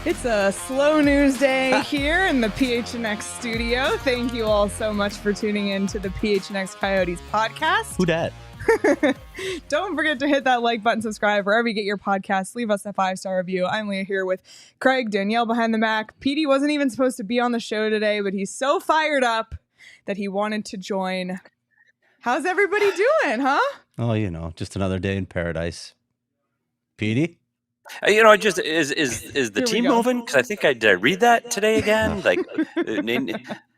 It's a slow news day here in the PHNX studio. Thank you all so much for tuning in to the PHNX Coyotes podcast. Who dat? Don't forget to hit that like button, subscribe wherever you get your podcasts. Leave us a 5-star review. I'm Leah here with Craig, Danielle behind the Mac. Petey wasn't even supposed to be on the show today, but he's so fired up that he wanted to join. How's everybody doing, huh? Oh, you know, just another day in paradise. Petey? You know, just is the team moving? Because I think did I read that today again? Like,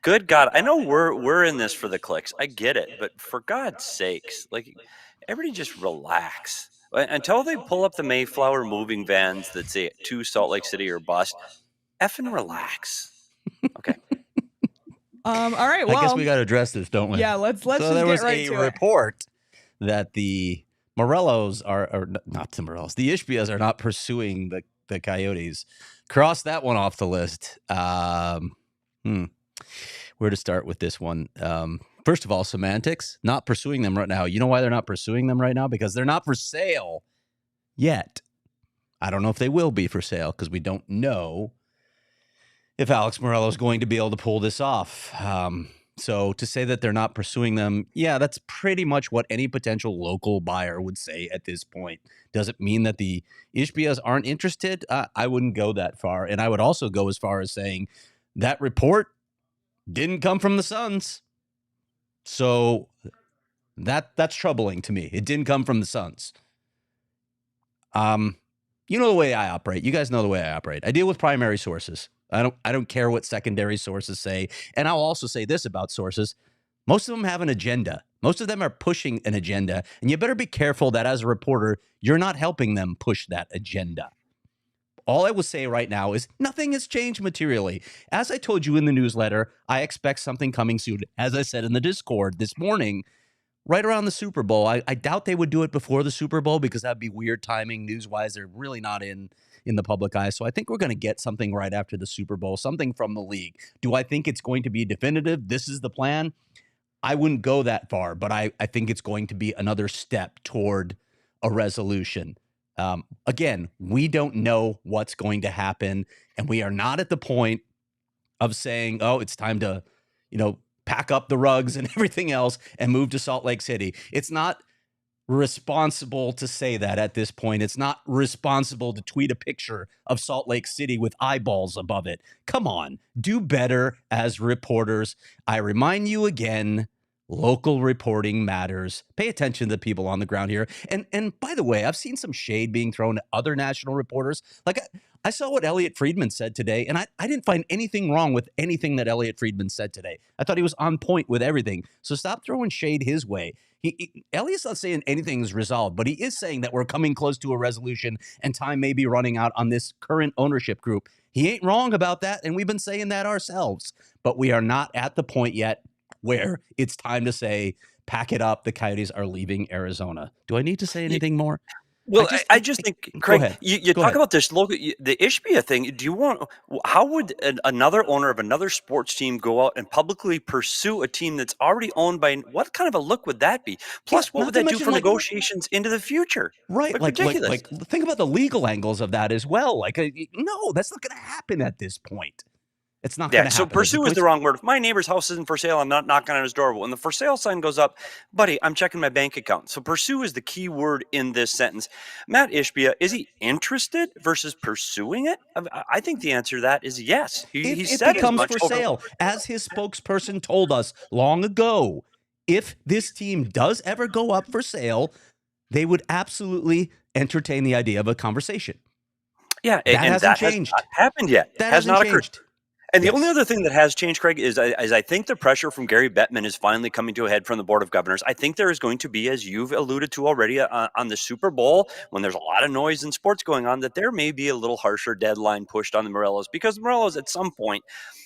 good God, I know we're in this for the clicks. I get it, but for God's sakes, like, everybody just relax until they pull up the Mayflower moving vans that say to Salt Lake City or bust. Effing relax. Okay. All right. Well, I guess we got to address this, don't we? Yeah. Let's so just there get was right a to report that the Morellos are not the Morellos. The Ishbias are not pursuing the Coyotes. Cross that one off the list. Where to start with this one? First of all, semantics. Not pursuing them right now. You know why they're not pursuing them right now? Because they're not for sale yet. I don't know if they will be for sale because we don't know if Alex Morello is going to be able to pull this off. So to say that they're not pursuing them, yeah, that's pretty much what any potential local buyer would say at this point. Does it mean that the Ishbias aren't interested? I wouldn't go that far. And I would also go as far as saying that report didn't come from the Suns. So that's troubling to me. It didn't come from the Suns. You know the way I operate. You guys know the way I operate. I deal with primary sources. I don't care what secondary sources say. And I'll also say this about sources. Most of them have an agenda. Most of them are pushing an agenda. And you better be careful that as a reporter, you're not helping them push that agenda. All I will say right now is nothing has changed materially. As I told you in the newsletter, I expect something coming soon. As I said in the Discord this morning, right around the Super Bowl. I doubt they would do it before the Super Bowl because that'd be weird timing news-wise. They're really not in the public eye. So I think we're going to get something right after the Super Bowl, something from the league. Do I think it's going to be definitive? This is the plan? I wouldn't go that far, but I think it's going to be another step toward a resolution. Again, we don't know what's going to happen, and we are not at the point of saying, oh, it's time to, pack up the rugs and everything else and move to Salt Lake City. It's not responsible to say that at this point. It's not responsible to tweet a picture of Salt Lake City with eyeballs above it. Come on, do better as reporters. I remind you again, local reporting matters. Pay attention to the people on the ground here. And by the way, I've seen some shade being thrown at other national reporters. Like I saw what Elliot Friedman said today, and I didn't find anything wrong with anything that Elliot Friedman said today. I thought he was on point with everything. So stop throwing shade his way. Elliot's not saying anything is resolved, but he is saying that we're coming close to a resolution and time may be running out on this current ownership group. He ain't wrong about that, and we've been saying that ourselves. But we are not at the point yet where it's time to say, pack it up, the Coyotes are leaving Arizona. Do I need to say anything more? Well, I just think, Craig, you talk about this local, the Ishbia thing. How would another owner of another sports team go out and publicly pursue a team that's already owned by, what kind of a look would that be? Plus, what would that do for negotiations into the future? Right. Ridiculous. Like, think about the legal angles of that as well. No, that's not going to happen at this point. It's not going to happen. So pursue is the wrong word. If my neighbor's house isn't for sale, I'm not knocking on his door. But when the for sale sign goes up, buddy, I'm checking my bank account. So pursue is the key word in this sentence. Matt Ishbia, is he interested versus pursuing it? I think the answer to that is yes. He said it becomes for sale, as his spokesperson told us long ago. If this team does ever go up for sale, they would absolutely entertain the idea of a conversation. Yeah, that hasn't changed. Has not happened yet. That has hasn't not changed. occurred. And the only other thing that has changed, Craig, is I think the pressure from Gary Bettman is finally coming to a head from the Board of Governors. I think there is going to be, as you've alluded to already, on the Super Bowl, when there's a lot of noise in sports going on, that there may be a little harsher deadline pushed on the Morellos, because the Morellos at some point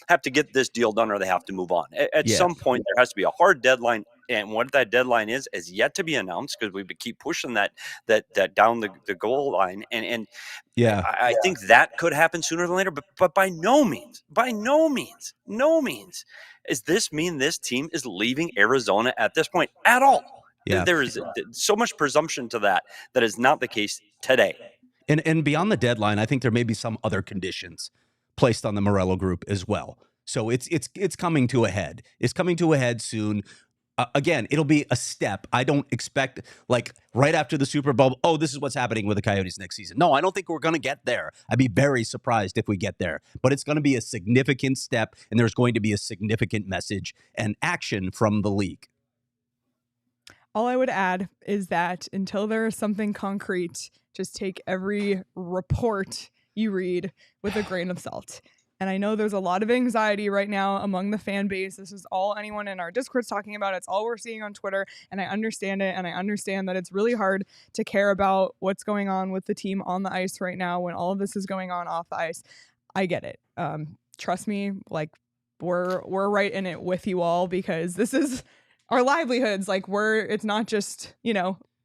have to get this deal done or they have to move on. At some point, there has to be a hard deadline. And what that deadline is yet to be announced, because we keep pushing that down the goal line. And I think that could happen sooner than later. But by no means, does this mean this team is leaving Arizona at this point at all. Yeah. There is so much presumption to that is not the case today. And beyond the deadline, I think there may be some other conditions placed on the Morello group as well. So it's coming to a head. It's coming to a head soon. Again, it'll be a step. I don't expect, like, right after the Super Bowl, oh, this is what's happening with the Coyotes next season. No, I don't think we're going to get there. I'd be very surprised if we get there. But it's going to be a significant step, and there's going to be a significant message and action from the league. All I would add is that until there is something concrete, just take every report you read with a grain of salt. And I know there's a lot of anxiety right now among the fan base. This is all anyone in our Discord's talking about. It's all we're seeing on Twitter. And I understand it. And I understand that it's really hard to care about what's going on with the team on the ice right now when all of this is going on off the ice. I get it. Trust me, like, we're right in it with you all, because this is our livelihoods. Like, it's not just,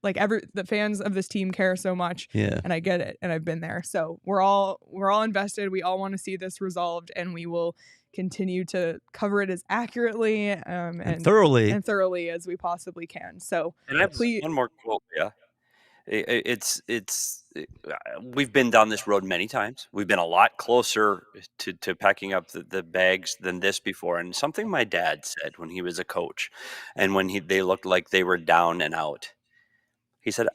like, the fans of this team care so much. Yeah. And I get it. And I've been there. So we're all invested. We all want to see this resolved, and we will continue to cover it as accurately and thoroughly as we possibly can. So, and I have one more quote. Yeah. We've been down this road many times. We've been a lot closer to packing up the bags than this before. And something my dad said when he was a coach, and when they looked like they were down and out, he said,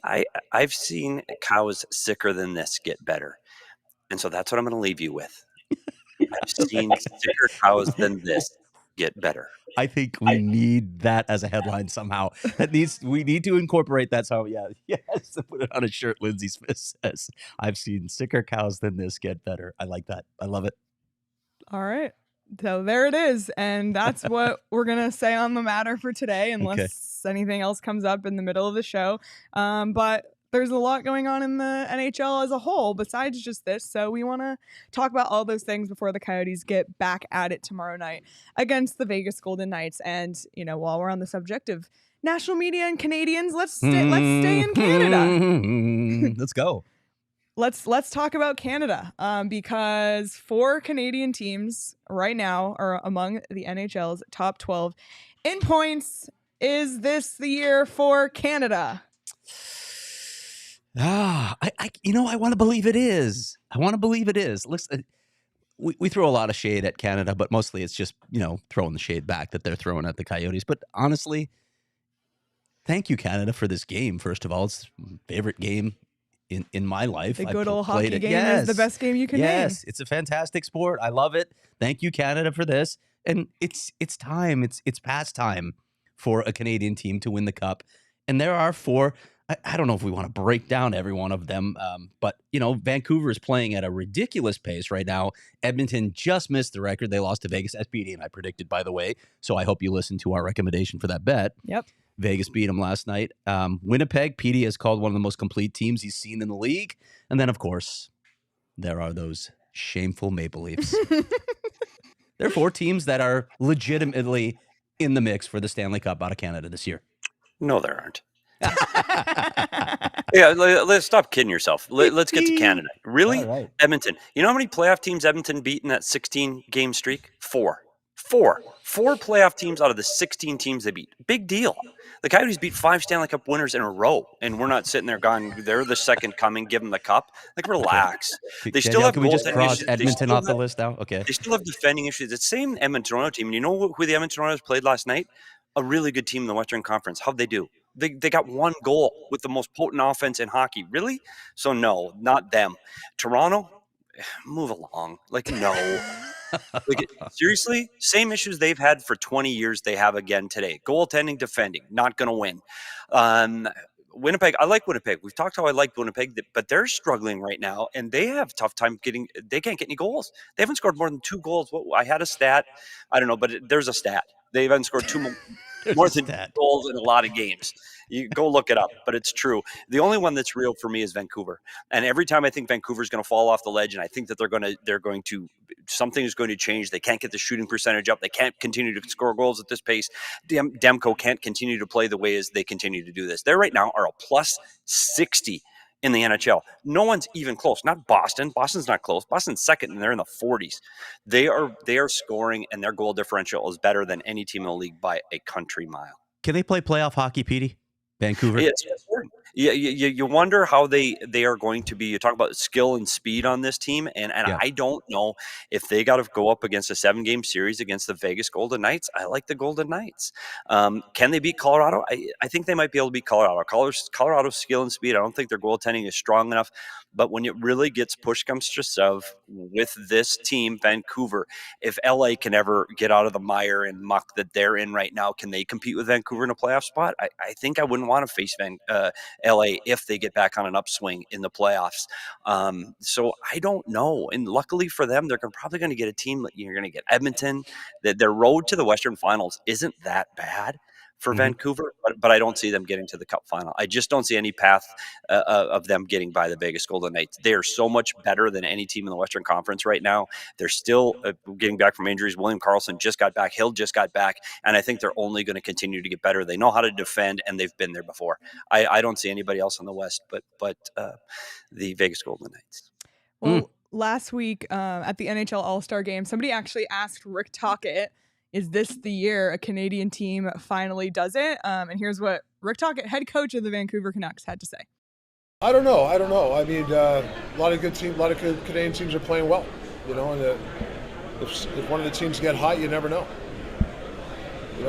I've seen cows sicker than this get better. And so that's what I'm going to leave you with. I've seen sicker cows than this get better. I think we need that as a headline somehow. We need to incorporate that. So yes, put it on a shirt. Lindsay Smith says, I've seen sicker cows than this get better. I like that. I love it. All right. So there it is. And that's what we're going to say on the matter for today, unless anything else comes up in the middle of the show. But there's a lot going on in the NHL as a whole besides just this. So we want to talk about all those things before the Coyotes get back at it tomorrow night against the Vegas Golden Knights. And, while we're on the subject of national media and Canadians, let's stay in Canada. Let's go. Let's talk about Canada, because 4 Canadian teams right now are among the NHL's top 12 in points. Is this the year for Canada? I want to believe it is. Listen, we throw a lot of shade at Canada, but mostly it's just, throwing the shade back that they're throwing at the Coyotes. But honestly, thank you, Canada, for this game. First of all, it's my favorite game in my life. The good old hockey game is the best game you can name. Yes, it's a fantastic sport. I love it. Thank you, Canada, for this. And it's time. It's past time for a Canadian team to win the cup. And there are 4. I don't know if we want to break down every one of them, but, Vancouver is playing at a ridiculous pace right now. Edmonton just missed the record. They lost to Vegas, as Petey and I predicted, by the way. So I hope you listen to our recommendation for that bet. Yep. Vegas beat them last night. Winnipeg, Petey has called one of the most complete teams he's seen in the league. And then, of course, there are those shameful Maple Leafs. There are 4 teams that are legitimately in the mix for the Stanley Cup out of Canada this year. No, there aren't. Yeah, let's stop kidding yourself. Let's get to Canada. Really? Right. Edmonton. You know how many playoff teams Edmonton beat in that 16-game streak? 4. 4 playoff teams out of the 16 teams they beat. Big deal. The Coyotes beat 5 Stanley Cup winners in a row, and we're not sitting there going, they're the second coming, give them the cup. Like, relax. They still have can we just cross issues. Edmonton off the list now? Okay. They still have defending issues. It's the same Edmonton team. And you know who the Edmonton Oilers played last night? A really good team in the Western Conference. How'd they do? They got 1 goal with the most potent offense in hockey. Really? So, no, not them. Toronto, move along. Like, no. Like, seriously? Same issues they've had for 20 years they have again today. Goaltending, defending, not going to win. Winnipeg, I like Winnipeg. We've talked how I like Winnipeg, but they're struggling right now, and they have a tough time they can't get any goals. They haven't scored more than 2 goals. I had a stat. I don't know, but there's a stat. They haven't scored more than 2 goals in a lot of games. You go look it up, but it's true. The only one that's real for me is Vancouver. And every time I think Vancouver's going to fall off the ledge, and I think that something is going to change. They can't get the shooting percentage up. They can't continue to score goals at this pace. Demko can't continue to play the way as they continue to do this. They right now are a plus 60 in the NHL. No one's even close. Not Boston. Boston's not close. Boston's second, and they're in the 40s. They are scoring, and their goal differential is better than any team in the league by a country mile. Can they play playoff hockey, Petey? Vancouver? Yes. You wonder how they are going to be. You talk about skill and speed on this team, and I don't know if they got to go up against a 7-game series against the Vegas Golden Knights. I like the Golden Knights. Can they beat Colorado? I think they might be able to beat Colorado. Colorado's skill and speed, I don't think their goaltending is strong enough. But when it really gets push comes to shove with this team, Vancouver, if LA can ever get out of the mire and muck that they're in right now, can they compete with Vancouver in a playoff spot? I think I wouldn't want to face LA if they get back on an upswing in the playoffs. So I don't know. And luckily for them, they're probably going to get a team. You're going to get Edmonton. Their road to the Western Finals isn't that bad for Vancouver, but I don't see them getting to the Cup Final. I just don't see any path of them getting by the Vegas Golden Knights. They are so much better than any team in the Western Conference right now. They're still getting back from injuries. William Karlsson just got back. Hill just got back. And I think they're only going to continue to get better. They know how to defend, and they've been there before. I don't see anybody else in the West but the Vegas Golden Knights. Well, last week at the NHL All-Star Game, somebody actually asked Rick Tocchet, is this the year a Canadian team finally does it? And here's what Rick Tocchet, head coach of the Vancouver Canucks, had to say. I don't know. I mean, a lot of good Canadian teams are playing well. And if one of the teams get hot, you never know. You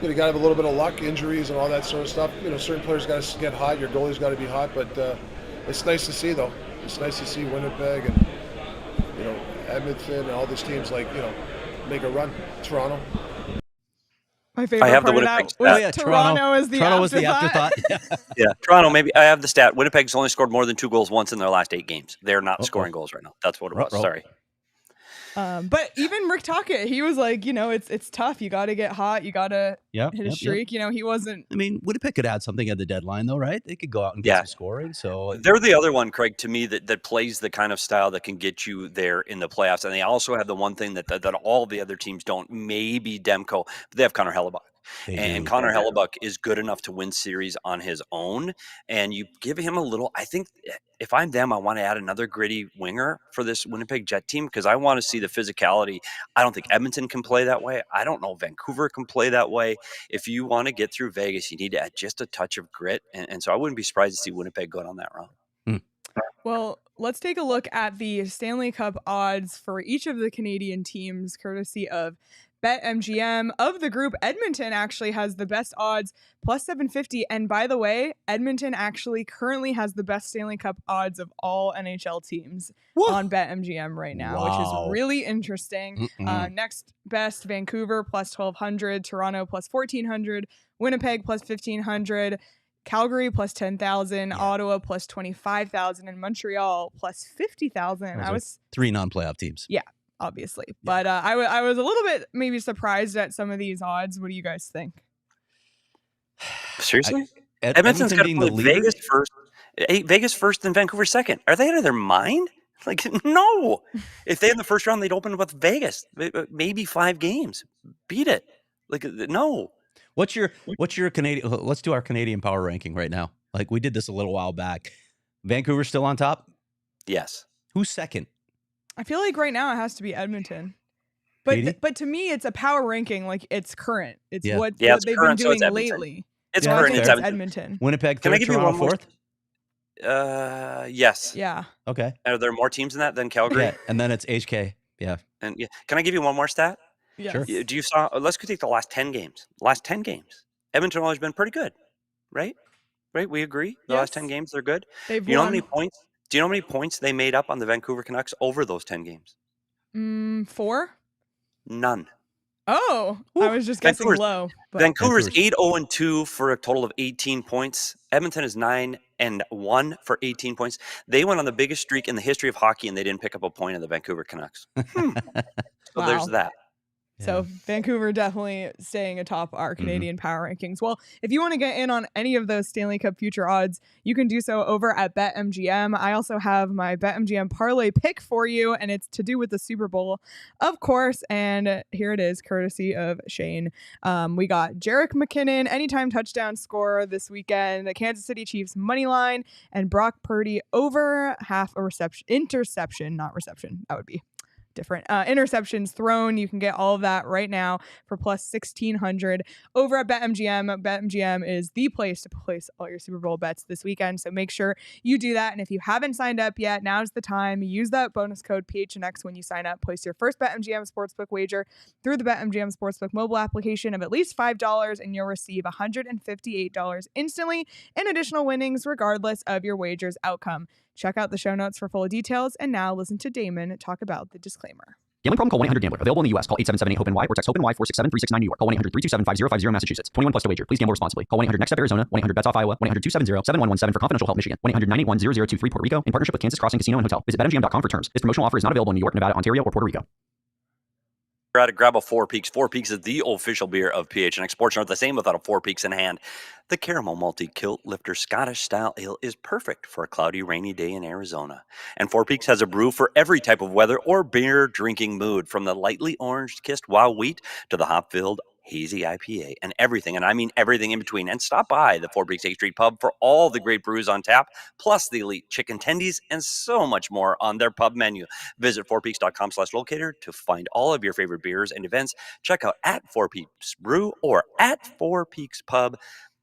got to have a little bit of luck, injuries, and all that sort of stuff. Certain players got to get hot. Your goalie's got to be hot. But it's nice to see, though. It's nice to see Winnipeg and Edmonton and all these teams make a run. Toronto. My favorite part of that was Toronto is the afterthought. Yeah, Toronto, maybe. I have the stat. Winnipeg's only scored more than 2 goals once in their last 8 games. They're not scoring goals right now. That's what it was. Sorry. But even Rick Tocchet, he was like, it's tough. You got to get hot. You got to hit a streak. He wasn't. I mean, Winnipeg could add something at the deadline, though, right? They could go out and get some scoring. So they're the other one, Craig, to me, that plays the kind of style that can get you there in the playoffs. And they also have the one thing that all the other teams don't. Maybe Demko, but they have Connor Hellebuyck. And Connor Hellebuyck is good enough to win series on his own. And you give him a little, I think if I'm them, I want to add another gritty winger for this Winnipeg Jet team because I want to see the physicality. I don't think Edmonton can play that way. I don't know Vancouver can play that way. If you want to get through Vegas, you need to add just a touch of grit. And so I wouldn't be surprised to see Winnipeg go down that route. Well, let's take a look at the Stanley Cup odds for each of the Canadian teams, courtesy of BetMGM. Of the group, Edmonton actually has the best odds, plus 750. And by the way, Edmonton actually currently has the best Stanley Cup odds of all NHL teams on BetMGM right now, which is really interesting. Next best, Vancouver, plus 1,200. Toronto, plus 1,400. Winnipeg, plus 1,500. Calgary, plus 10,000. Ottawa, plus 25,000. And Montreal, plus 50,000. I was 3 non-playoff teams. Yeah. Obviously. But I was a little bit maybe surprised at some of these odds. What do you guys think? Seriously? Edmonton's got to play Vegas first and Vancouver second. Are they out of their mind? No. If they in the first round, they'd open with Vegas. Maybe 5 games. Beat it. No. What's your Canadian? Let's do our Canadian power ranking right now. We did this a little while back. Vancouver still on top? Yes. Who's second? I feel like right now it has to be Edmonton. But to me, it's a power ranking. It's current. It's what they've been doing lately. It's current. It's Edmonton. Winnipeg third, Toronto fourth? Yes. Yeah. Okay. Are there more teams in that than Calgary? Yeah. And then it's HK. Yeah. And can I give you one more stat? Yes. Sure. Do you saw? Let's go take the last 10 games. Edmonton always been pretty good, right? Right. We agree. The last 10 games, they're good. They've won. Do you know how many points they made up on the Vancouver Canucks over those 10 games? 4? None. Oh, I was just guessing low. Vancouver's 8-0-2 for a total of 18 points. Edmonton is 9-1 for 18 points. They went on the biggest streak in the history of hockey, and they didn't pick up a point in the Vancouver Canucks. So there's that. So Vancouver definitely staying atop our Canadian power rankings. Well, if you want to get in on any of those Stanley Cup future odds, you can do so over at BetMGM. I also have my BetMGM parlay pick for you, and it's to do with the Super Bowl, of course. And here it is, courtesy of Shane. We got Jerick McKinnon, anytime touchdown scorer this weekend, the Kansas City Chiefs money line, and Brock Purdy over half a interception, not reception. That would be different. Interceptions thrown. You can get all of that right now for plus 1,600 over at BetMGM. BetMGM is the place to place all your Super Bowl bets this weekend. So make sure you do that. And if you haven't signed up yet, now's the time. Use that bonus code PHNX when you sign up. Place your first BetMGM Sportsbook wager through the BetMGM Sportsbook mobile application of at least $5, and you'll receive $158 instantly in additional winnings regardless of your wager's outcome. Check out the show notes for full details. And now listen to Damon talk about the disclaimer. Gambling problem? Call 1-800-GAMBLER. Available in the U.S. Call 877-8-HOPE-NY or text HOPE-NY 467-369 New York. Call 1-800-327-5050 Massachusetts. 21 plus to wager. Please gamble responsibly. Call 1-800-NEXT-STEP Arizona. 1-800-BETS-OFF Iowa. 1-800-270-7117 for confidential help Michigan. 1-800-981-0023 Puerto Rico in partnership with Kansas Crossing Casino and Hotel. Visit BetMGM.com for terms. This promotional offer is not available in New York, Nevada, Ontario, or Puerto Rico. At grab a Four Peaks. Four Peaks is the official beer of PHNX Sports. Not the same without a Four Peaks in hand. The caramel malty kilt lifter Scottish style ale is perfect for a cloudy, rainy day in Arizona. And Four Peaks has a brew for every type of weather or beer drinking mood, from the lightly orange kissed wild wheat to the hop filled hazy IPA, and everything, and I mean everything in between. And stop by the Four Peaks 8th Street Pub for all the great brews on tap, plus the elite chicken tendies and so much more on their pub menu. Visit fourpeaks.com/locator to find all of your favorite beers and events. Check out at Four Peaks Brew or at Four Peaks Pub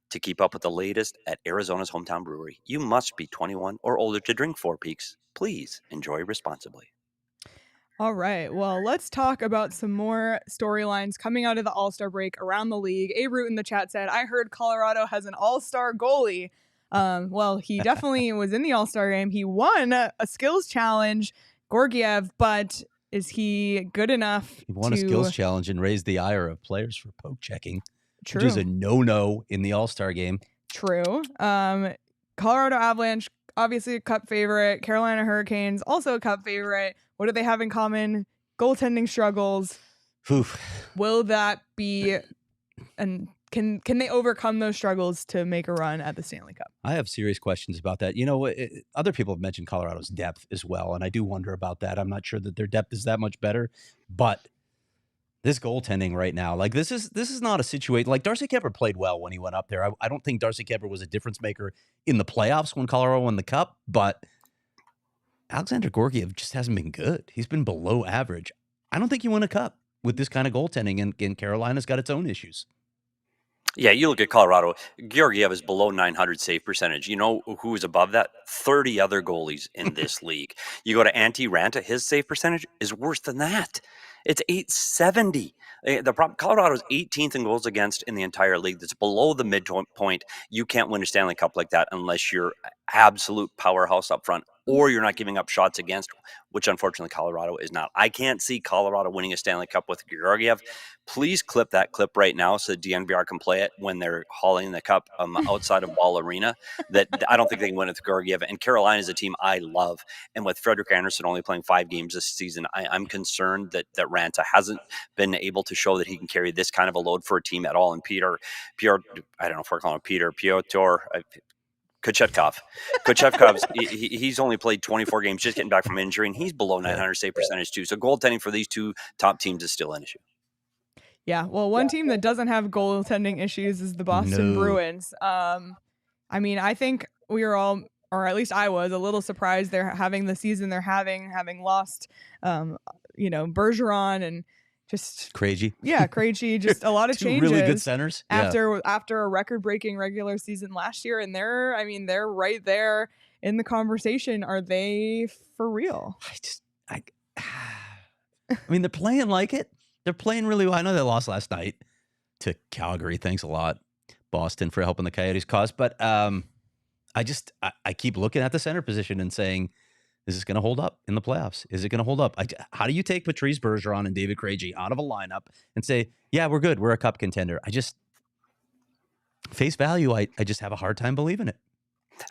to keep up with the latest at Arizona's hometown brewery. You must be 21 or older to drink Four Peaks. Please enjoy responsibly. All right. Well, let's talk about some more storylines coming out of the All-Star break around the league. A Root in the chat said, I heard Colorado has an all-star goalie. Well, he definitely was in the All-Star game. He won a skills challenge, Georgiev, but is he good enough? He won a skills challenge and raised the ire of players for poke checking, True. Which is a no-no in the All-Star game. True. Colorado Avalanche, obviously a cup favorite. Carolina Hurricanes, also a cup favorite. What do they have in common? Goaltending struggles. Oof. Will that be, and can they overcome those struggles to make a run at the Stanley Cup? I have serious questions about that. You know, other people have mentioned Colorado's depth as well, and I do wonder about that. I'm not sure that their depth is that much better, but this goaltending right now, like this is not a situation like Darcy Kuemper played well when he went up there. I don't think Darcy Kuemper was a difference maker in the playoffs when Colorado won the cup, but Alexander Georgiev just hasn't been good. He's been below average. I don't think you win a cup with this kind of goaltending, and Carolina's got its own issues. Yeah, you look at Colorado. Georgiev is below 900 save percentage. You know who's above that? 30 other goalies in this league. You go to Antti Ranta, his save percentage is worse than that. It's 870. The problem, Colorado's 18th in goals against in the entire league. That's below the midpoint. You can't win a Stanley Cup like that unless you're absolute powerhouse up front, or you're not giving up shots against, which unfortunately Colorado is not. I can't see Colorado winning a Stanley Cup with Georgiev. Please clip that clip right now so the DNVR can play it when they're hauling the cup outside of Ball Arena. That I don't think they can win with Georgiev. And Carolina is a team I love. And with Frederik Andersen only playing 5 games this season, I'm concerned that Ranta hasn't been able to show that he can carry this kind of a load for a team at all. And Piotr, I don't know if we're calling him Piotr Kochetkov, he's only played 24 games, just getting back from injury, and he's below 900 save percentage too. So goaltending for these two top teams is still an issue. Yeah, well, one team that doesn't have goaltending issues is the Boston Bruins. I mean, I think we were all, or at least I was, a little surprised they're having the season they're having lost, Bergeron and just Krejci. Yeah, Krejci, just a lot of changes. Really good centers. After a record-breaking regular season last year, and they're right there in the conversation. Are they for real? I mean, they're playing like it. They're playing really well. I know they lost last night to Calgary. Thanks a lot, Boston, for helping the Coyotes cause. But I keep looking at the center position and saying, is this going to hold up in the playoffs? Is it going to hold up? How do you take Patrice Bergeron and David Krejci out of a lineup and say, yeah, we're good, we're a cup contender? face value, I just have a hard time believing it.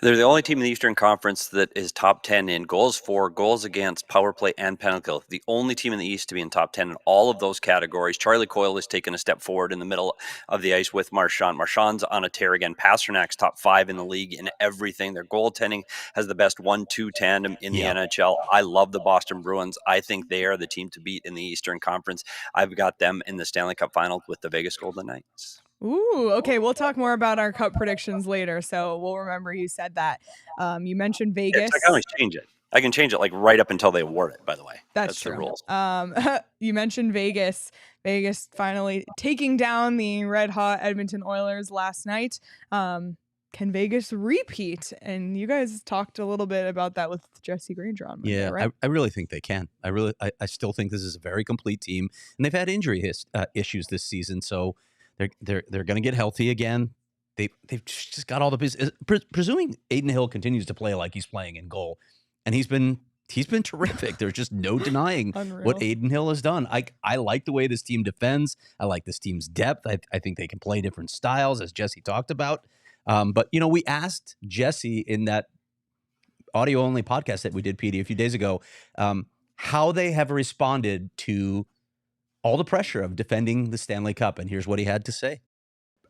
They're the only team in the Eastern Conference that is top 10 in goals for, goals against, power play, and penalty kill. The only team in the East to be in top 10 in all of those categories. Charlie Coyle has taken a step forward in the middle of the ice with Marchand. Marchand's on a tear again. Pasternak's top 5 in the league in everything. Their goaltending has the best 1-2 tandem in the NHL. I love the Boston Bruins. I think they are the team to beat in the Eastern Conference. I've got them in the Stanley Cup Final with the Vegas Golden Knights. Ooh, okay. We'll talk more about our cup predictions later, so we'll remember you said that. You mentioned Vegas. I can always change it. I can change it like right up until they award it, by the way. That's the true. rules. You mentioned Vegas. Vegas finally taking down the red-hot Edmonton Oilers last night. Can Vegas repeat? And you guys talked a little bit about that with Jesse Granger on Monday, right? I really think they can. I still think this is a very complete team, and they've had injury issues this season, so they're going to get healthy again. They've just got all the business. Presuming Adin Hill continues to play like he's playing in goal, and he's been terrific. There's just no denying what Adin Hill has done. I like the way this team defends. I like this team's depth. I think they can play different styles, as Jesse talked about. But we asked Jesse in that audio only podcast that we did, Petey, a few days ago, how they have responded to all the pressure of defending the Stanley Cup. And here's what he had to say.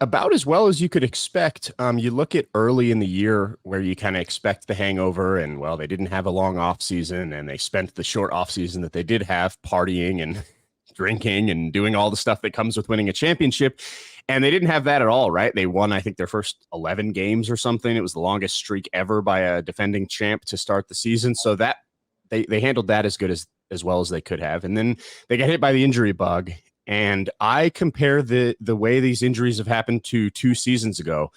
About as well as you could expect. You look at early in the year where you kind of expect the hangover, and well, they didn't have a long off season, and they spent the short off season that they did have partying and drinking and doing all the stuff that comes with winning a championship. And they didn't have that at all, right? They won, I think, their first 11 games or something. It was the longest streak ever by a defending champ to start the season. So that they handled that as good as well as they could have. And then they got hit by the injury bug. And I compare the way these injuries have happened to 2 seasons ago,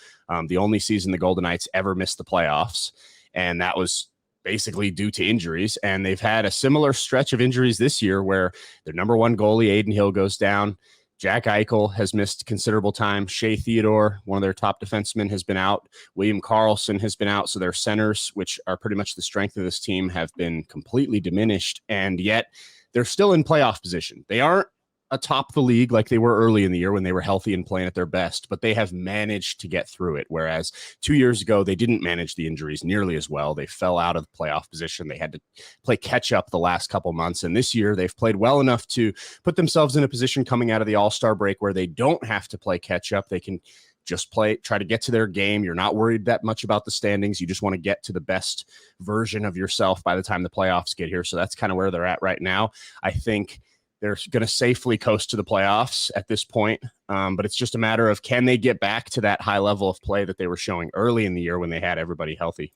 the only season the Golden Knights ever missed the playoffs. And that was basically due to injuries. And they've had a similar stretch of injuries this year where their number one goalie, Adin Hill, goes down. Jack Eichel has missed considerable time. Shea Theodore, one of their top defensemen, has been out. William Karlsson has been out. So their centers, which are pretty much the strength of this team, have been completely diminished. And yet they're still in playoff position. They aren't atop the league like they were early in the year when they were healthy and playing at their best, but they have managed to get through it. Whereas 2 years ago, they didn't manage the injuries nearly as well. They fell out of the playoff position. They had to play catch up the last couple months. And this year they've played well enough to put themselves in a position coming out of the All-Star break where they don't have to play catch up. They can just try to get to their game. You're not worried that much about the standings. You just want to get to the best version of yourself by the time the playoffs get here. So that's kind of where they're at right now. I think they're going to safely coast to the playoffs at this point. But it's just a matter of, can they get back to that high level of play that they were showing early in the year when they had everybody healthy?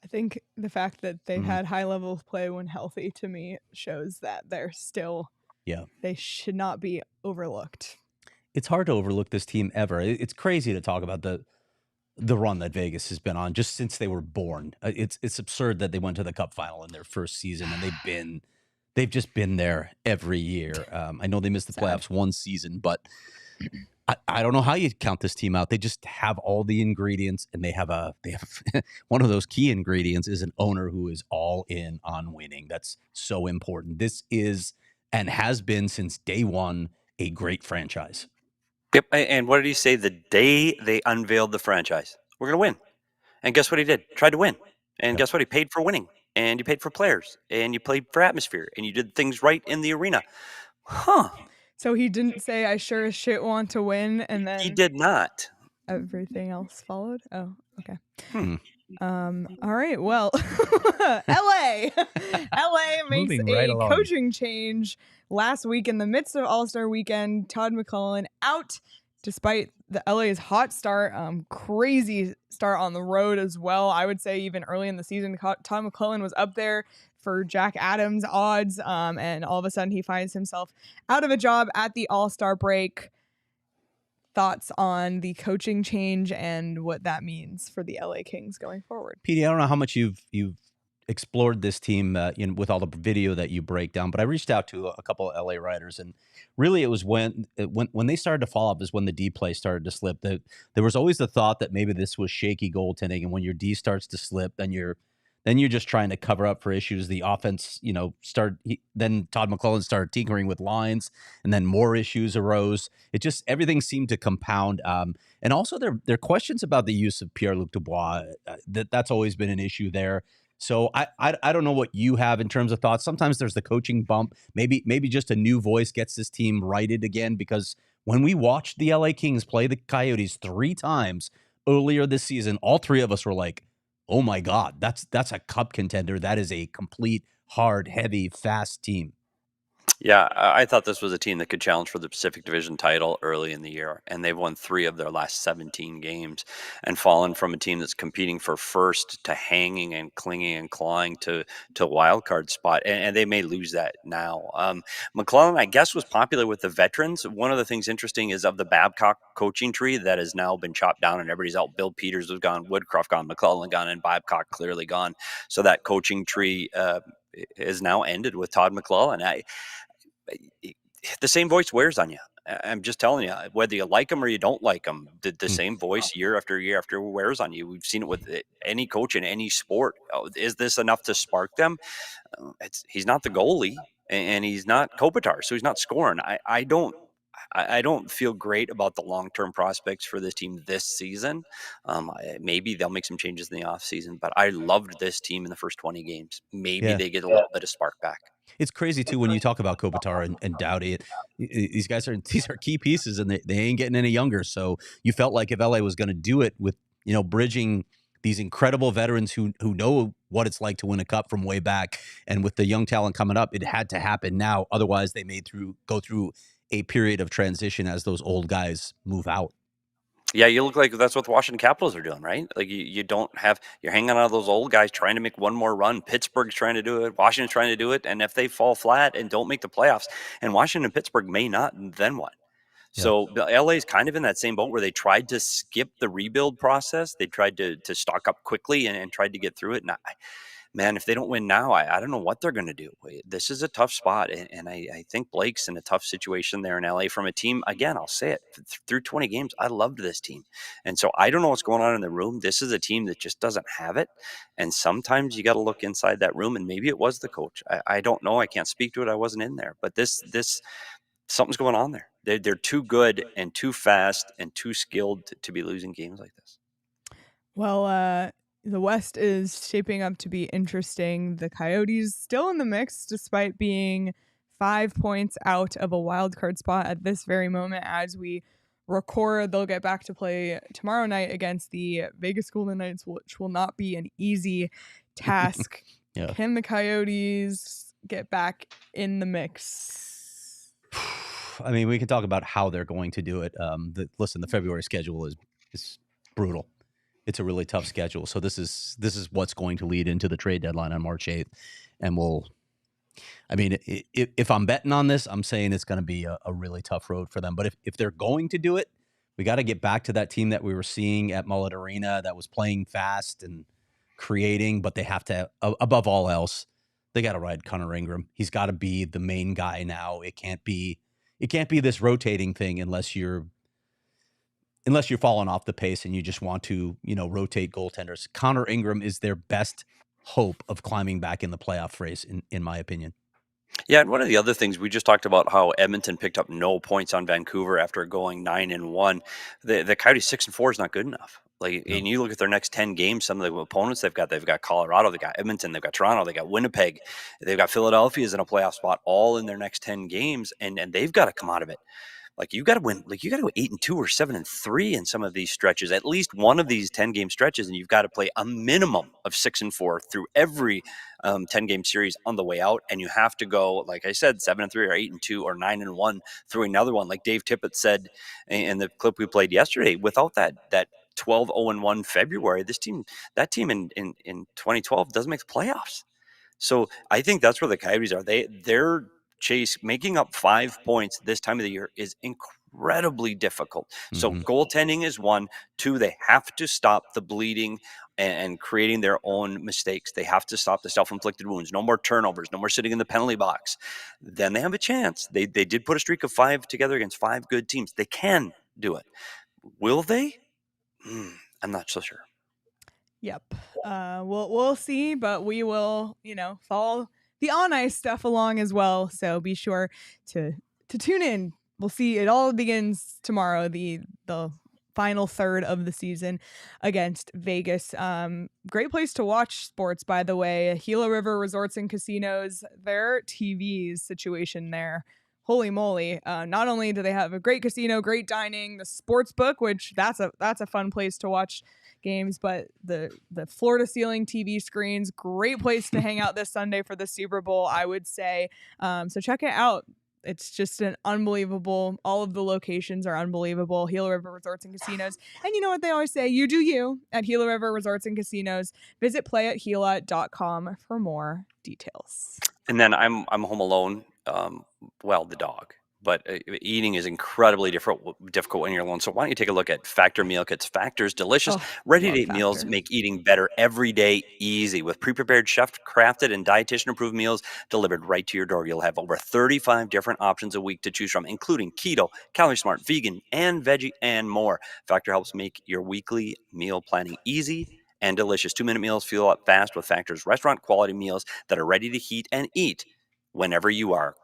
I think the fact that they've had high level of play when healthy, to me, shows that they're still, they should not be overlooked. It's hard to overlook this team ever. It's crazy to talk about the run that Vegas has been on just since they were born. It's absurd that they went to the Cup Final in their first season, and they've just been there every year. I know they missed the playoffs one season, but I don't know how you count this team out. They just have all the ingredients, and they have one of those key ingredients is an owner who is all in on winning. That's so important. This is and has been since day one a great franchise. Yep. And what did he say the day they unveiled the franchise? We're going to win. And guess what he did? Tried to win. And guess what? He paid for winning. And you paid for players. And you played for atmosphere. And you did things right in the arena. Huh. So he didn't say, I sure as shit want to win, and then... He did not. Everything else followed? Oh, okay. All right, well, LA makes a coaching change last week in the midst of All-Star Weekend. Todd McLellan out despite the LA's hot start, crazy start on the road as well. I would say even early in the season, Todd McLellan was up there for Jack Adams odds, and all of a sudden he finds himself out of a job at the All-Star break. Thoughts on the coaching change and what that means for the LA Kings going forward? Petey, I don't know how much you've explored this team with all the video that you break down, but I reached out to a couple of LA writers, and really it was when they started to fall off is when the D play started to slip. There was always the thought that maybe this was shaky goaltending, and when your D starts to slip, then then you're just trying to cover up for issues. The offense, then Todd McClellan started tinkering with lines, and then more issues arose. It just, everything seemed to compound. And also there are questions about the use of Pierre-Luc Dubois. That's always been an issue there. So I don't know what you have in terms of thoughts. Sometimes there's the coaching bump. Maybe just a new voice gets this team righted again, because when we watched the LA Kings play the Coyotes 3 times earlier this season, all 3 of us were like, oh my God, that's a cup contender. That is a complete, hard, heavy, fast team. Yeah, I thought this was a team that could challenge for the Pacific Division title early in the year, and they've won 3 of their last 17 games and fallen from a team that's competing for first to hanging and clinging and clawing to a wild card spot, and they may lose that now. McClellan, I guess, was popular with the veterans. One of the things interesting is of the Babcock coaching tree that has now been chopped down and everybody's out. Bill Peters was gone, Woodcroft gone, McClellan gone, and Babcock clearly gone. So that coaching tree is now ended with Todd McClellan. The same voice wears on you. I'm just telling you, whether you like them or you don't like them, the same voice year after year after wears on you. We've seen it with any coach in any sport. Is this enough to spark them? He's not the goalie, and he's not Kopitar, so he's not scoring. I don't feel great about the long-term prospects for this team this season. Maybe they'll make some changes in the offseason, but I loved this team in the first 20 games. Maybe they get a little bit of spark back. It's crazy too when you talk about Kopitar and Doughty. These are key pieces, and they ain't getting any younger. So you felt like if LA was going to do it with bridging these incredible veterans who know what it's like to win a cup from way back, and with the young talent coming up, it had to happen now. Otherwise, they may go through a period of transition as those old guys move out. Yeah, you look like that's what the Washington Capitals are doing, right? Like you're hanging on to those old guys trying to make one more run. Pittsburgh's trying to do it. Washington's trying to do it. And if they fall flat and don't make the playoffs, and Washington and Pittsburgh may not, then what? Yeah. So LA is kind of in that same boat where they tried to skip the rebuild process. They tried to stock up quickly and tried to get through it. And man, if they don't win now, I don't know what they're going to do. This is a tough spot, and I think Blake's in a tough situation there in LA from a team. Again, I'll say it, through 20 games, I loved this team. And so I don't know what's going on in the room. This is a team that just doesn't have it. And sometimes you got to look inside that room, and maybe it was the coach. I don't know. I can't speak to it. I wasn't in there. But this something's going on there. They're too good and too fast and too skilled to be losing games like this. Well, the West is shaping up to be interesting. The Coyotes still in the mix, despite being 5 points out of a wild card spot at this very moment as we record. They'll get back to play tomorrow night against the Vegas Golden Knights, which will not be an easy task. Yeah. Can the Coyotes get back in the mix? I mean, we can talk about how they're going to do it. Listen, the February schedule is brutal. It's a really tough schedule. So this is what's going to lead into the trade deadline on March 8th. And if I'm betting on this, I'm saying it's going to be a really tough road for them. But if they're going to do it, we got to get back to that team that we were seeing at Mullet Arena that was playing fast and creating, but they have to, above all else, they got to ride Connor Ingram. He's got to be the main guy now. It can't be this rotating thing unless you're falling off the pace and you just want to, rotate goaltenders. Connor Ingram is their best hope of climbing back in the playoff race, in my opinion. Yeah, and one of the other things we just talked about how Edmonton picked up no points on Vancouver after going 9-1. The Coyotes 6-4 is not good enough. And you look at their next 10 games, some of the opponents they've got Colorado, they've got Edmonton, they've got Toronto, they've got Winnipeg, they've got Philadelphia is in a playoff spot, all in their next 10 games, and they've got to come out of it. You got to win. You got to go 8-2 or 7-3 in some of these stretches. At least one of these 10-game stretches, and you've got to play a minimum of 6-4 through every 10-game series on the way out. And you have to go, like I said, 7-3 or 8-2 or 9-1 through another one. Like Dave Tippett said in the clip we played yesterday, without that 12-0-1 February, that team in 2012 doesn't make the playoffs. So I think that's where the Coyotes are. They're making up 5 points this time of the year is incredibly difficult. So goaltending is 1. 2, they have to stop the bleeding and creating their own mistakes. They have to stop the self-inflicted wounds. No more turnovers. No more sitting in the penalty box. Then they have a chance. They did put a streak of 5 together against 5 good teams. They can do it. Will they? I'm not so sure. Yep. We'll see, but we will, follow the on ice stuff along as well. So be sure to tune in. We'll see. It all begins tomorrow. The final third of the season against Vegas. Great place to watch sports, by the way. Gila River Resorts and Casinos. Their TVs situation there. Holy moly. Not only do they have a great casino, great dining, the sports book, which that's a fun place to watch games, but the floor to ceiling TV screens, great place to hang out this Sunday for the Super Bowl, I would say. So check it out. It's just an unbelievable, all of the locations are unbelievable. Gila River Resorts and Casinos. And you know what they always say, you do you at Gila River Resorts and Casinos. Visit playathgila.com for more details. And then I'm home alone. The dog. But eating is incredibly difficult when you're alone. So why don't you take a look at Factor Meal Kits? Factor's delicious, ready-to-eat meals make eating better every day easy. With pre-prepared, chef-crafted, and dietitian-approved meals delivered right to your door. You'll have over 35 different options a week to choose from, including keto, calorie smart, vegan, and veggie, and more. Factor helps make your weekly meal planning easy and delicious. 2-minute meals fuel up fast with Factor's restaurant-quality meals that are ready to heat and eat whenever you are.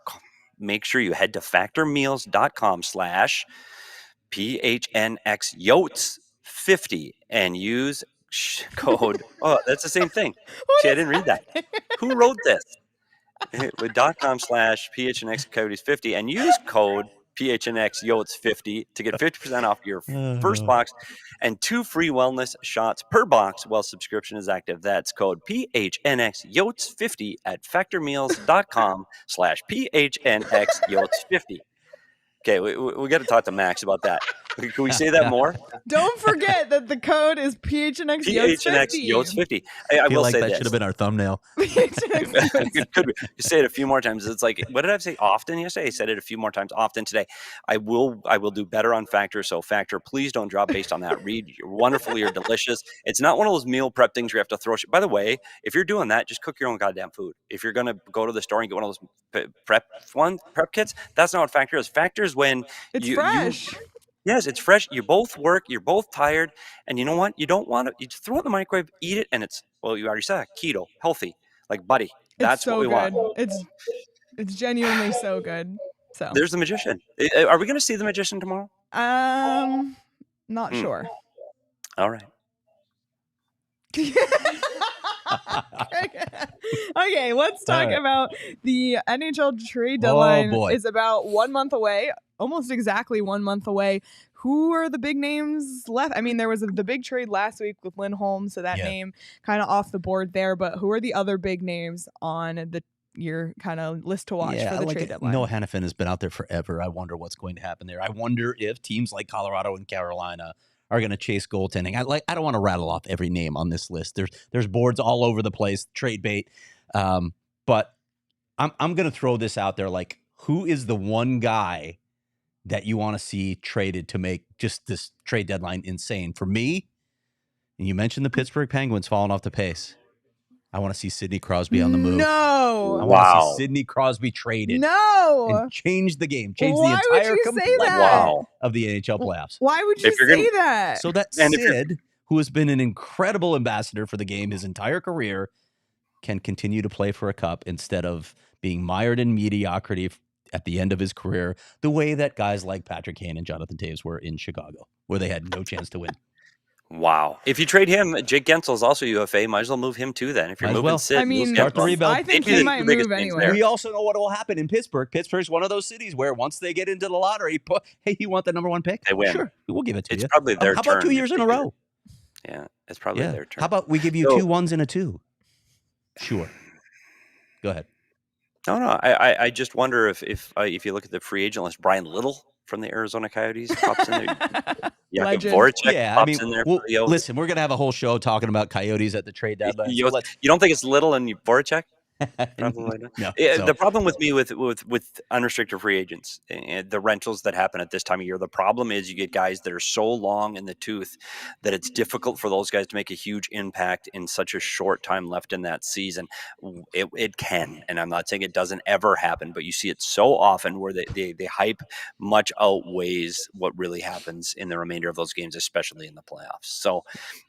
Make sure you head to factormeals.com/PHNX Yotes50 and use code. Oh, that's the same thing. See, I didn't read that. Who wrote this? With .com/PHNX Coyotes50 and use code PHNX Yotes50 to get 50% off your first box and 2 free wellness shots per box while subscription is active. That's code PHNX Yotes50 at factormeals.com/PHNX Yotes50. Okay, we got to talk to Max about that. Can we say that more? Don't forget that the code is PHNX Yotes50. I will say that this. Should have been our thumbnail. Could we say it a few more times? It's like, what did I say often yesterday? I said it a few more times often today. I will do better on Factor. So Factor, please don't drop based on that. Read, you're wonderful. You're delicious. It's not one of those meal prep things where you have to throw shit. By the way, if you're doing that, just cook your own goddamn food. If you're going to go to the store and get one of those prep kits, that's not what Factor is. Factor is when it's fresh. Yes, it's fresh. You both work. You're both tired. And you know what? You don't want to. You just throw it in the microwave, eat it, and you already said keto, healthy. Like, buddy, that's what we want. It's genuinely so good. So there's the magician. Are we going to see the magician tomorrow? Not sure. All right. Okay, let's talk about the NHL Trade Deadline. Is about 1 month away, almost exactly 1 month away. Who are the big names left? I mean, there was the big trade last week with Lindholm, so that name kind of off the board there. But who are the other big names on your kind of list to watch for the trade deadline? Noah Hannafin has been out there forever. I wonder what's going to happen there. I wonder if teams like Colorado and Carolina are going to chase goaltending. I don't want to rattle off every name on this list. There's boards all over the place, trade bait. But I'm going to throw this out there. Like, who is the one guy that you want to see traded to make just this trade deadline insane? For me, and you mentioned the Pittsburgh Penguins falling off the pace, I want to see Sidney Crosby on the move. No. I want to see Sidney Crosby traded. No. And change the game. Change the entire complexion of the NHL playoffs. Why would you say that? So that Sid, who has been an incredible ambassador for the game his entire career, can continue to play for a cup instead of being mired in mediocrity at the end of his career, the way that guys like Patrick Kane and Jonathan Toews were in Chicago, where they had no chance to win. Wow. If you trade him, Jake Gensel is also UFA. Might as well move him too then. If you're moving Sid, I mean, start the rebuild. I think he might move anyway. We also know what will happen in Pittsburgh. Pittsburgh's one of those cities where once they get into the lottery, hey, you want the number 1 pick? They win. Sure, we'll give it to you. It's probably their turn. How about 2 years in a row? Yeah, it's probably their turn. How about we give you 2 1s and a 2? Sure. Go ahead. No. I just wonder if you look at the free agent list, Brian Little from the Arizona Coyotes pops in there. Voracek pops in there. Listen, we're going to have a whole show talking about Coyotes at the trade deadline. You don't think it's Little and Voracek? Probably not. No. The problem with me with unrestricted free agents and the rentals that happen at this time of year, the problem is you get guys that are so long in the tooth that it's difficult for those guys to make a huge impact in such a short time left in that season. It can, and I'm not saying it doesn't ever happen, but you see it so often where the hype much outweighs what really happens in the remainder of those games, especially in the playoffs. So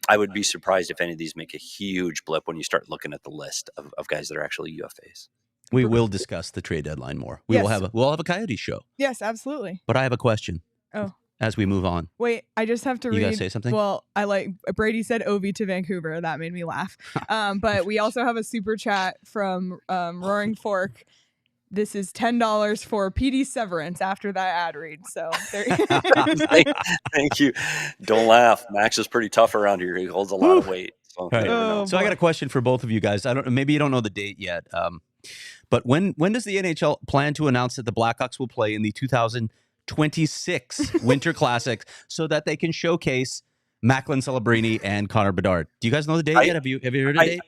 I would be surprised if any of these make a huge blip when you start looking at the list of guys that are actually UFAs. We will discuss the trade deadline more. We'll have a Coyotes show. Yes, absolutely. But I have a question. Oh. As we move on. Wait, I just have to read. You gotta say something? Well, Brady said Ovi to Vancouver. That made me laugh. But we also have a super chat from Roaring Fork. This is $10 for Petey severance after that ad read. So there. Thank you. Don't laugh. Max is pretty tough around here. He holds a lot of weight. So, right. So I got a question for both of you guys. Maybe you don't know the date yet. But when does the NHL plan to announce that the Blackhawks will play in the 2026 Winter Classic so that they can showcase Macklin Celebrini and Connor Bedard? Do you guys know the date yet? Have you heard a date?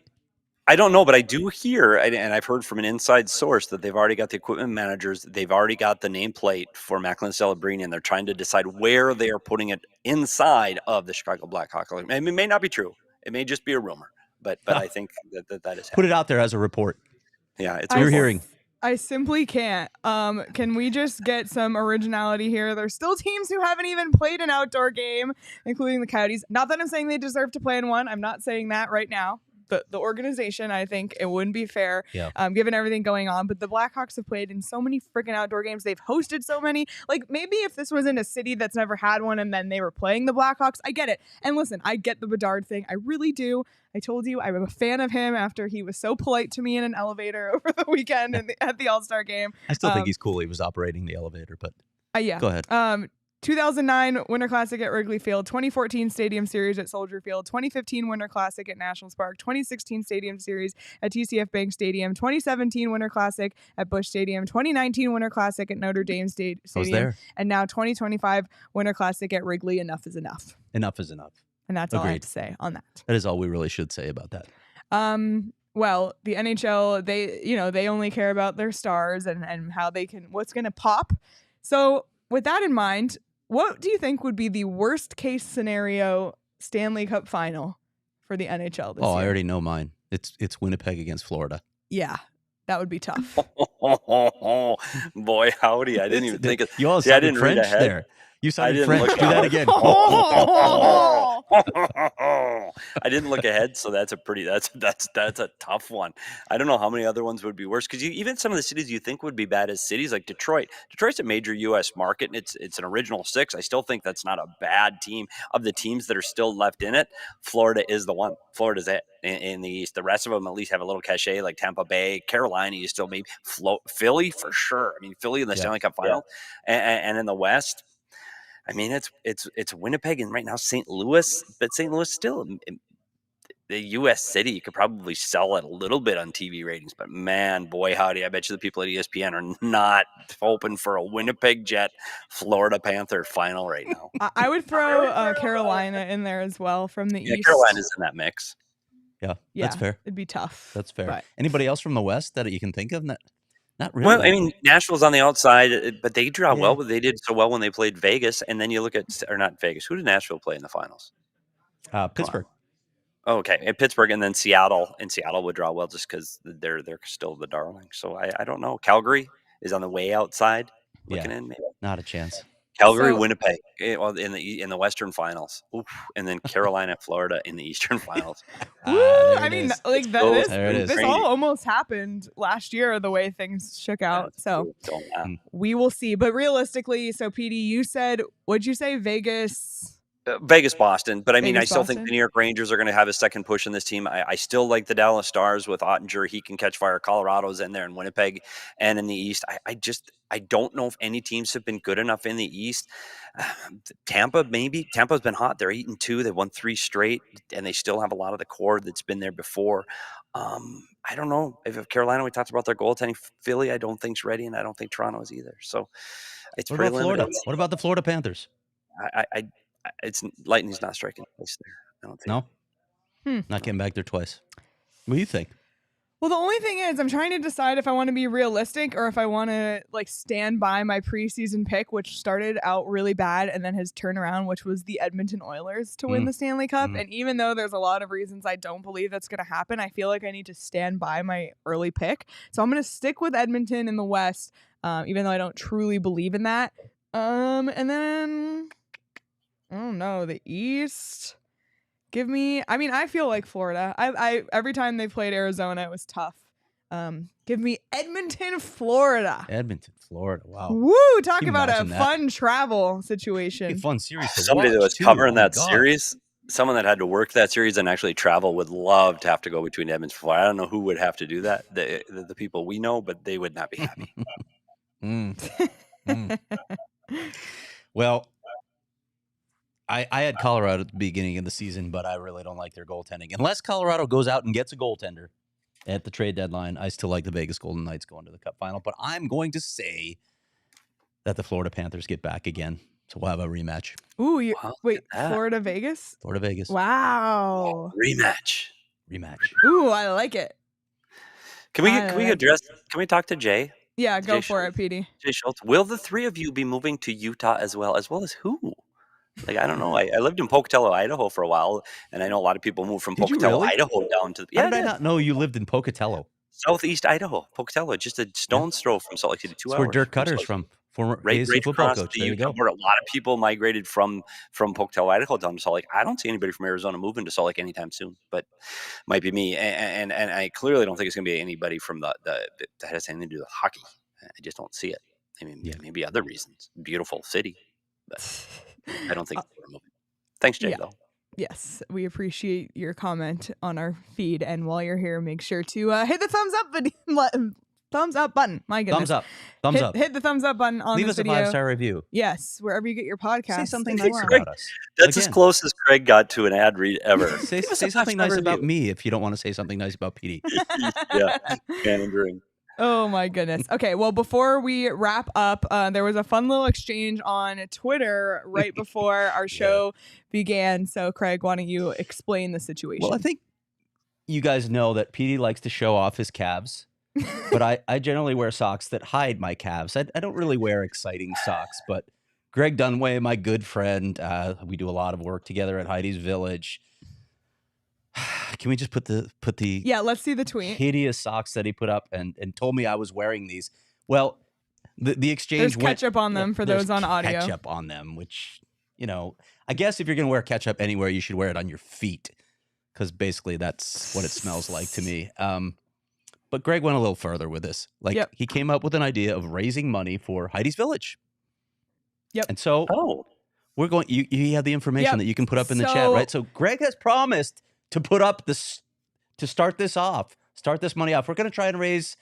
I don't know, but I do hear, and I've heard from an inside source that they've already got the equipment managers. They've already got the nameplate for Macklin Celebrini, and they're trying to decide where they are putting it inside of the Chicago Blackhawks. I mean, it may not be true. It may just be a rumor, but I think that is happening. Put it out there as a report. Yeah, it's you're hearing. I simply can't. Can we just get some originality here? There's still teams who haven't even played an outdoor game, including the Coyotes. Not that I'm saying they deserve to play in one. I'm not saying that right now. The organization, I think it wouldn't be fair, given everything going on. But the Blackhawks have played in so many freaking outdoor games. They've hosted so many. Like, maybe if this was in a city that's never had one and then they were playing the Blackhawks, I get it. And listen, I get the Bedard thing. I really do. I told you I'm a fan of him after he was so polite to me in an elevator over the weekend at the All-Star game. I still think he's cool. He was operating the elevator, but go ahead. 2009 Winter Classic at Wrigley Field, 2014 Stadium Series at Soldier Field, 2015 Winter Classic at Nationals Park, 2016 Stadium Series at TCF Bank Stadium, 2017 Winter Classic at Busch Stadium, 2019 Winter Classic at Notre Dame Stadium, and now 2025 Winter Classic at Wrigley. Enough is enough. Enough is enough. And that's all I have to say on that. That is all we really should say about that. Well, the NHL, they only care about their stars and how they can, what's going to pop. So with that in mind, what do you think would be the worst case scenario Stanley Cup Final for the NHL this year? I already know mine. It's Winnipeg against Florida. Yeah, that would be tough. Boy, howdy. I didn't even think of you all sounded French there. You sounded French. Do that again. I didn't look ahead, so that's a tough one. I don't know how many other ones would be worse, because even some of the cities you think would be bad as cities, like Detroit. Detroit's a major U.S. market, and it's an original six. I still think that's not a bad team. Of the teams that are still left in it, Florida is the one. Florida's it in the East. The rest of them at least have a little cachet, like Tampa Bay, Carolina. You still maybe Philly for sure. I mean, Philly in the Stanley Cup Final, and in the West. I mean, it's Winnipeg and right now St. Louis, but St. Louis still the U.S. city. You could probably sell it a little bit on TV ratings, but man, boy, howdy, I bet you the people at ESPN are not hoping for a Winnipeg Jet Florida Panther final right now. I would throw Carolina in there as well from the East. Carolina's in that mix. Yeah, that's fair. It'd be tough. That's fair. But anybody else from the West that you can think of? Not really. Well, I mean, Nashville's on the outside, but they draw well. But they did so well when they played Vegas, and then you look at, or not Vegas. Who did Nashville play in the finals? Pittsburgh. Oh, okay, and Pittsburgh, and then Seattle. And Seattle would draw well just because they're still the darling. So I don't know. Calgary is on the way outside, looking in. Maybe not a chance. Calgary, Winnipeg, in the Western Finals, and then Carolina, Florida in the Eastern Finals. I mean, like this all almost happened last year, the way things shook out. So we will see. But realistically, so Petey, you said, what'd you say, Vegas? Vegas, Boston, but I mean, I still Boston? think the New York Rangers are going to have a second push in this team. I still like the Dallas Stars with Ottinger. He can catch fire. Colorado's in there, and Winnipeg, and in the East, I don't know if any teams have been good enough in the East. Tampa, maybe. Tampa's been hot. They're 8-2. They won 3 straight, and they still have a lot of the core that's been there before. I don't know if Carolina. We talked about their goaltending. Philly, I don't think's ready, and I don't think Toronto is either. So it's what pretty about limited. Florida? What about the Florida Panthers? It's Lightning's not striking place there. I don't think. No, not getting back there twice. What do you think? Well, the only thing is I'm trying to decide if I want to be realistic or if I want to like stand by my preseason pick, which started out really bad and then has turned around, which was the Edmonton Oilers to win the Stanley Cup. And even though there's a lot of reasons I don't believe that's going to happen, I feel like I need to stand by my early pick. So I'm going to stick with Edmonton in the West, even though I don't truly believe in that. And then, I don't know, the East... Give me, I mean, I feel like Florida. I every time they played Arizona, it was tough. Give me Edmonton, Florida. Edmonton, Florida. Wow. Woo! Talk Can you about a imagine that? fun travel Be a situation. fun series to Somebody that watch, was too. covering Oh my that God. series, someone that had to work that series and actually travel would love to have to go between Edmonton and Florida. I don't know who would have to do that. The people we know, but they would not be happy. Well, I had Colorado at the beginning of the season, but I really don't like their goaltending. Unless Colorado goes out and gets a goaltender at the trade deadline, I still like the Vegas Golden Knights going to the Cup Final. But I'm going to say that the Florida Panthers get back again. So we'll have a rematch. Ooh, Wow, wait, look at that. Florida, Vegas? Florida, Vegas. Wow. Rematch. Rematch. Ooh, I like it. Can we talk to Jay? Yeah, go Jay for Schultz. it, Petey. Jay Schultz. Will the three of you be moving to Utah as well as who? Like, I don't know. I lived in Pocatello, Idaho for a while, and I know a lot of people move from Did you Pocatello, really? Idaho down to How did I not know you lived in Pocatello? southeast Idaho, Pocatello, just a stone's throw from Salt Lake City, 2 That's hours. where Dirk from Cutter's Salt Lake from, former Right, ASU right football across coach. the There you Utah go. border. A lot of people migrated from Pocatello, Idaho down to Salt Lake. I don't see anybody from Arizona moving to Salt Lake anytime soon, but might be me. And I clearly don't think it's going to be anybody from that has anything to do with hockey. I just don't see it. I mean, maybe other reasons. Beautiful city, but I don't think we're moving. Thanks, Jay, though. Yes, we appreciate your comment on our feed. And while you're here, make sure to hit the thumbs up button. My goodness. Thumbs up. Hit the thumbs up button on Leave this us a video. 5-star review. Yes, wherever you get your podcast. Say something as nice well. about us. That's Again. as close as Craig got to an ad read ever. Say Give us a something 5-star nice about review. me if you don't want to say something nice about Petey. Yeah, pandering. Oh my goodness. Okay, well, before we wrap up, there was a fun little exchange on Twitter right before our show began. So, Craig, why don't you explain the situation? Well, I think you guys know that Petey likes to show off his calves, but I generally wear socks that hide my calves. I don't really wear exciting socks, but Greg Dunway, my good friend, we do a lot of work together at Heidi's Village. Can we just put the let's see the tweet. hideous socks that he put up and told me I was wearing these? Well, the exchange There's went, ketchup on them for there's those on audio. Ketchup on them, which, I guess if you're gonna wear ketchup anywhere, you should wear it on your feet, because basically that's what it smells like to me. But Greg went a little further with this. He came up with an idea of raising money for Heidi's Village. Yep. And so we're going. You have the information that you can put up in the chat, right? So Greg has promised to put up to start this money off. We're going to try and raise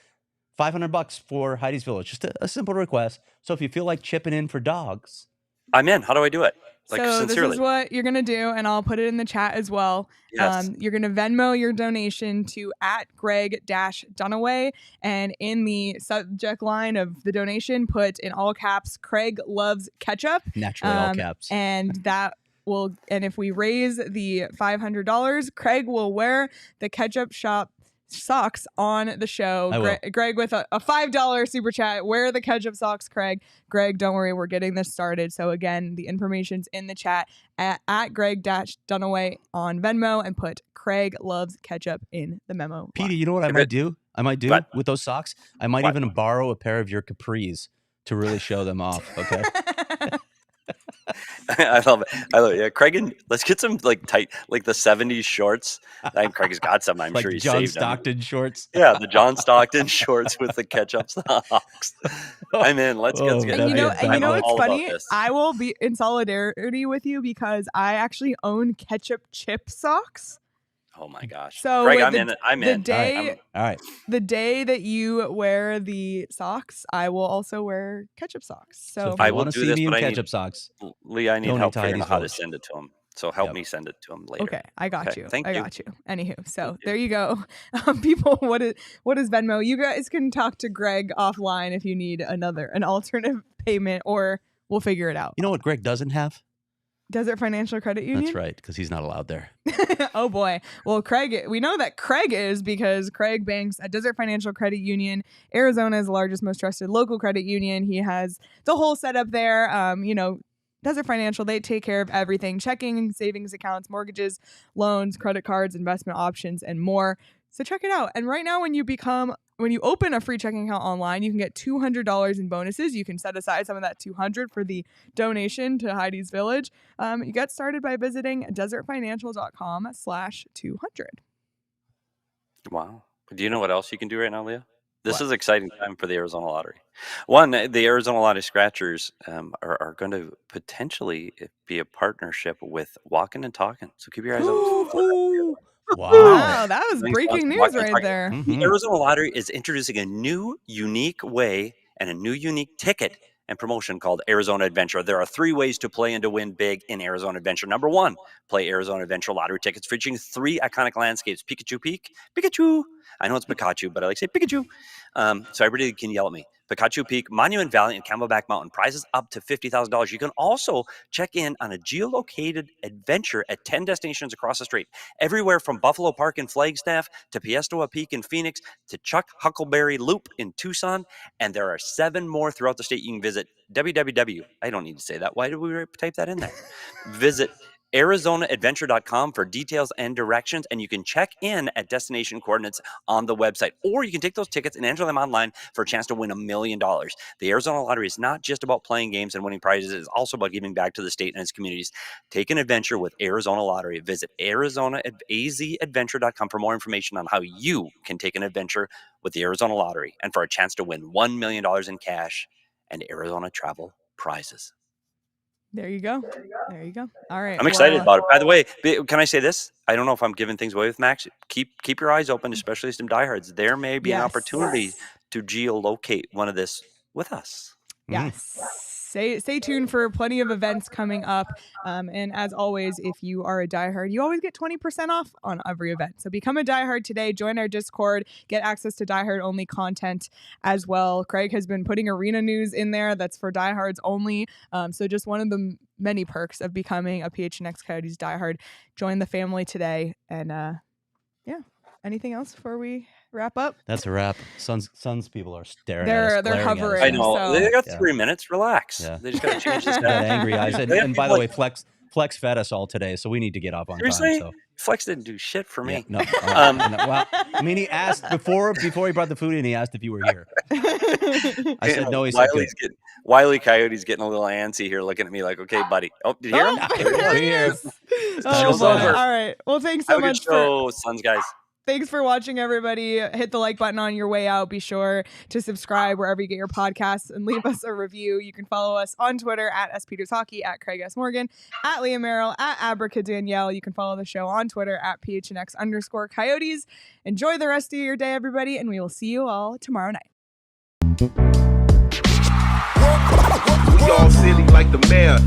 $500 for Heidi's Village. Just a simple request. So if you feel like chipping in for dogs, I'm in. How do I do it? So this is what you're going to do, and I'll put it in the chat as well. Yes. You're going to Venmo your donation to @Greg-Dunaway, and in the subject line of the donation, put in all caps, Craig loves ketchup. naturally all caps. And if we raise the $500, Craig will wear the ketchup shop socks on the show. Greg with a $5 super chat. Wear the ketchup socks, Craig. Greg, don't worry, we're getting this started. So again, the information's in the chat at Greg-Dunaway on Venmo, and put Craig loves ketchup in the memo. Petey, you know what I might do? With those socks, I might even borrow a pair of your capris to really show them off. Okay. I love it. Yeah, Craig, and let's get some tight, the 70s shorts. Craig has got some. I'm sure he John saved Stockton shorts. Yeah, the John Stockton shorts with the ketchup socks. I'm in. Let's get. And you know what's funny? I will be in solidarity with you because I actually own ketchup chip socks. Oh my gosh! So Craig, I'm in. All right. The day that you wear the socks, I will also wear ketchup socks. So if I want to see me in ketchup socks, Leah, I need help figuring out how to send it to him. So help me send it to him later. Okay, I got you. Thank you. I got you. Anywho, so there you go. People, what is Venmo? You guys can talk to Greg offline if you need an alternative payment, or we'll figure it out. You know what Greg doesn't have? Desert Financial Credit Union? That's right, because he's not allowed there. Oh boy. Well, Craig, we know that Craig is because Craig banks at Desert Financial Credit Union, Arizona's largest, most trusted local credit union. He has the whole setup there. Desert Financial, they take care of everything: checking, savings accounts, mortgages, loans, credit cards, investment options, and more. So check it out. And right now, when you open a free checking account online, you can get $200 in bonuses. You can set aside some of that $200 for the donation to Heidi's Village. You get started by visiting desertfinancial.com/200. Wow. Do you know what else you can do right now, Leah? This What? is exciting time for the Arizona Lottery. One, the Arizona Lottery Scratchers are going to potentially be a partnership with Walking and Talking. So keep your eyes out. Ooh. Wow. Wow, that was Thanks, breaking Johnson. news Walking and right Talking. there. The Arizona Lottery is introducing a new, unique way and a new, unique ticket and promotion called Arizona Adventure. There are 3 ways to play and to win big in Arizona Adventure. Number 1, play Arizona Adventure lottery tickets featuring 3 iconic landscapes: Pikachu Peak, Pikachu. I know it's Pikachu, but I like to say Pikachu. So everybody can yell at me. Pikachu Peak, Monument Valley, and Camelback Mountain. Prizes up to $50,000. You can also check in on a geolocated adventure at 10 destinations across the state, everywhere from Buffalo Park in Flagstaff to Piestewa Peak in Phoenix to Chuck Huckleberry Loop in Tucson. And there are 7 more throughout the state. You can visit I don't need to say that. Why did we type that in there? Visit ArizonaAdventure.com for details and directions, and you can check in at destination coordinates on the website, or you can take those tickets and enter them online for a chance to win $1 million. The Arizona Lottery is not just about playing games and winning prizes. It's also about giving back to the state and its communities. Take an adventure with Arizona Lottery. Visit ArizonaAdventure.com for more information on how you can take an adventure with the Arizona Lottery and for a chance to win $1 million in cash and Arizona travel prizes. There you go. All right. I'm excited about it. By the way, can I say this? I don't know if I'm giving things away with Max. Keep your eyes open, especially some diehards. There may be an opportunity to geolocate one of this with us. Yes. Stay tuned for plenty of events coming up. And as always, if you are a diehard, you always get 20% off on every event. So become a diehard today. Join our Discord. Get access to diehard only content as well. Craig has been putting arena news in there that's for diehards only. So just one of the many perks of becoming a PHNX Coyotes diehard. Join the family today. And anything else before we wrap up? That's a wrap. Suns people are staring They're at us. hovering. I know. So. They got 3 minutes. Relax. Yeah. They just got to change this. Got angry eyes. And by the way, Flex fed us all today, so we need to get off on Seriously? time. So. Flex didn't do shit for me. Yeah, no. Well, I mean, he asked before he brought the food in. He asked if you were here. I said no. He said good. Wiley Coyote's getting a little antsy here, looking at me like, "Okay, buddy." Oh, did you hear him? Show's over. All right. Well, thanks so much for Suns guys. Thanks for watching, everybody. Hit the like button on your way out. Be sure to subscribe wherever you get your podcasts and leave us a review. You can follow us on Twitter at @SPetersHockey, at Craig S. Morgan, at Leah Merrill, at Abracadanielle. You can follow the show on Twitter at PHNX_Coyotes. Enjoy the rest of your day, everybody, and we will see you all tomorrow night. We all silly like the mayor.